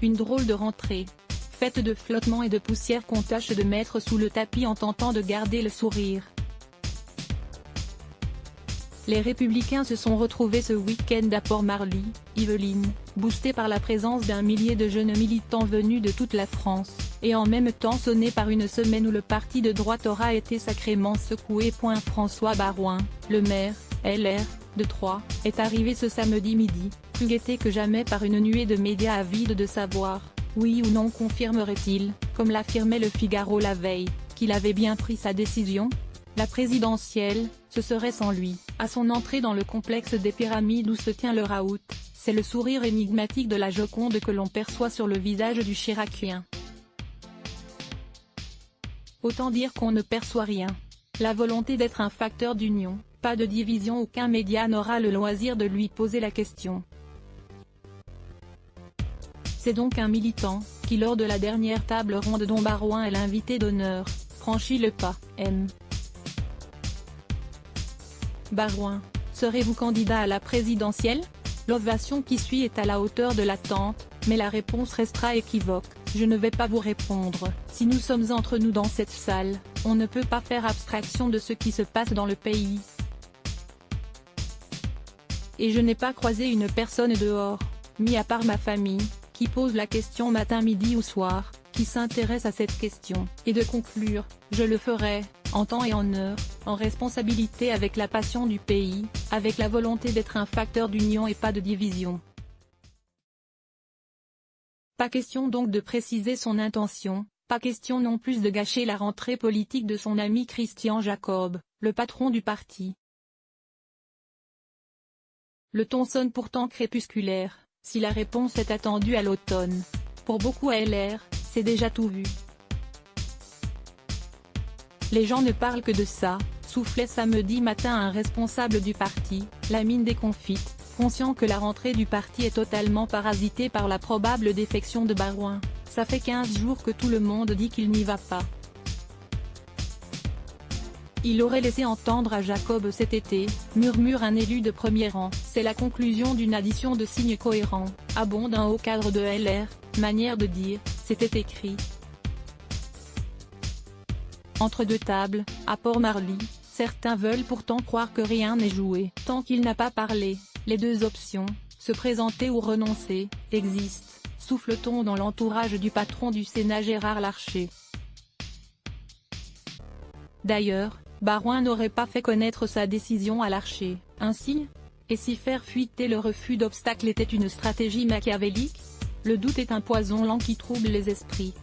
Une drôle de rentrée, faite de flottements et de poussière qu'on tâche de mettre sous le tapis en tentant de garder le sourire. Les Républicains se sont retrouvés ce week-end à Port-Marly, Yvelines, boostés par la présence d'un millier de jeunes militants venus de toute la France, et en même temps sonnés par une semaine où le parti de droite aura été sacrément secoué. François Baroin, le maire, LR, de Troyes, est arrivé ce samedi midi, plus guetté que jamais par une nuée de médias avides de savoir, oui ou non confirmerait-il, comme l'affirmait Le Figaro la veille, qu'il avait bien pris sa décision. La présidentielle, ce serait sans lui. À son entrée dans le complexe des Pyramides où se tient le raout, c'est le sourire énigmatique de la Joconde que l'on perçoit sur le visage du Chiracien. Autant dire qu'on ne perçoit rien. La volonté d'être un facteur d'union, pas de division. Aucun média n'aura le loisir de lui poser la question. C'est donc un militant, qui lors de la dernière table ronde dont Baroin est l'invité d'honneur, franchit le pas. Baroin, serez-vous candidat à la présidentielle? L'ovation qui suit est à la hauteur de l'attente, mais la réponse restera équivoque. Je ne vais pas vous répondre. Si nous sommes entre nous dans cette salle, on ne peut pas faire abstraction de ce qui se passe dans le pays. Et je n'ai pas croisé une personne dehors, mis à part ma famille, qui pose la question matin, midi ou soir, qui s'intéresse à cette question, et de conclure, je le ferai, en temps et en heure, en responsabilité avec la passion du pays, avec la volonté d'être un facteur d'union et pas de division. Pas question donc de préciser son intention, pas question non plus de gâcher la rentrée politique de son ami Christian Jacob, le patron du parti. Le ton sonne pourtant crépusculaire, si la réponse est attendue à l'automne. Pour beaucoup à LR, c'est déjà tout vu. Les gens ne parlent que de ça, soufflait samedi matin un responsable du parti, la mine déconfite, conscient que la rentrée du parti est totalement parasitée par la probable défection de Baroin. Ça fait 15 jours que tout le monde dit qu'il n'y va pas. Il aurait laissé entendre à Jacob cet été, murmure un élu de premier rang. C'est la conclusion d'une addition de signes cohérents, abonde un haut cadre de LR, manière de dire, c'était écrit. Entre deux tables, à Port-Marly, certains veulent pourtant croire que rien n'est joué. Tant qu'il n'a pas parlé, les deux options, se présenter ou renoncer, existent, souffle-t-on dans l'entourage du patron du Sénat Gérard Larcher. D'ailleurs, Baroin n'aurait pas fait connaître sa décision à Larcher, ainsi. Et si faire fuiter le refus d'obstacle était une stratégie machiavélique? Le doute est un poison lent qui trouble les esprits.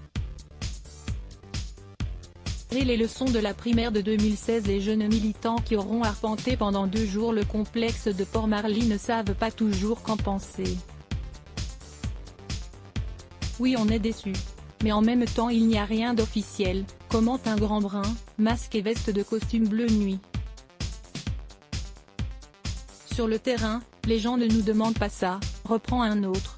Les leçons de la primaire de 2016. Les jeunes militants qui auront arpenté pendant 2 jours le complexe de Port-Marly ne savent pas toujours qu'en penser. Oui, on est déçu. Mais en même temps il n'y a rien d'officiel, commente un grand brun, masque et veste de costume bleu nuit. Sur le terrain, les gens ne nous demandent pas ça, reprend un autre.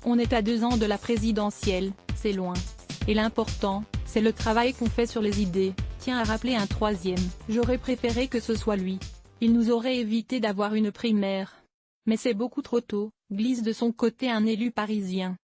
On est à 2 ans de la présidentielle, c'est loin. Et l'important, c'est le travail qu'on fait sur les idées, tient à rappeler un troisième. J'aurais préféré que ce soit lui. Il nous aurait évité d'avoir une primaire. Mais c'est beaucoup trop tôt, glisse de son côté un élu parisien.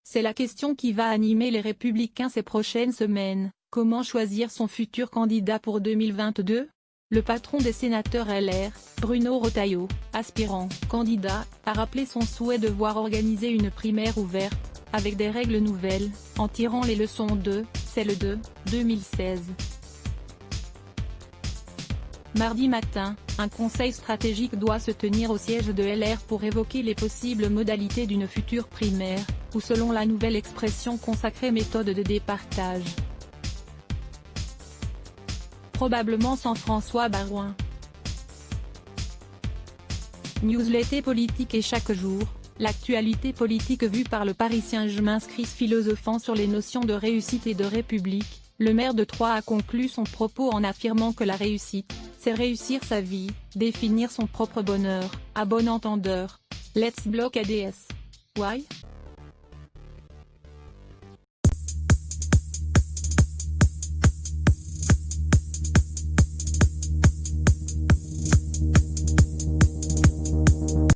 C'est la question qui va animer les Républicains ces prochaines semaines. Comment choisir son futur candidat pour 2022? Le patron des sénateurs LR, Bruno Retailleau, aspirant candidat, a rappelé son souhait de voir organiser une primaire ouverte, avec des règles nouvelles, en tirant les leçons de celle de 2016. Mardi matin, un conseil stratégique doit se tenir au siège de LR pour évoquer les possibles modalités d'une future primaire, ou selon la nouvelle expression consacrée méthode de départage. Probablement sans François Baroin. Newsletter politique et chaque jour, l'actualité politique vue par le Parisien. Je m'inscris philosophant sur les notions de réussite et de république. Le maire de Troyes a conclu son propos en affirmant que la réussite, c'est réussir sa vie, définir son propre bonheur, à bon entendeur. Let's block ADS. Why?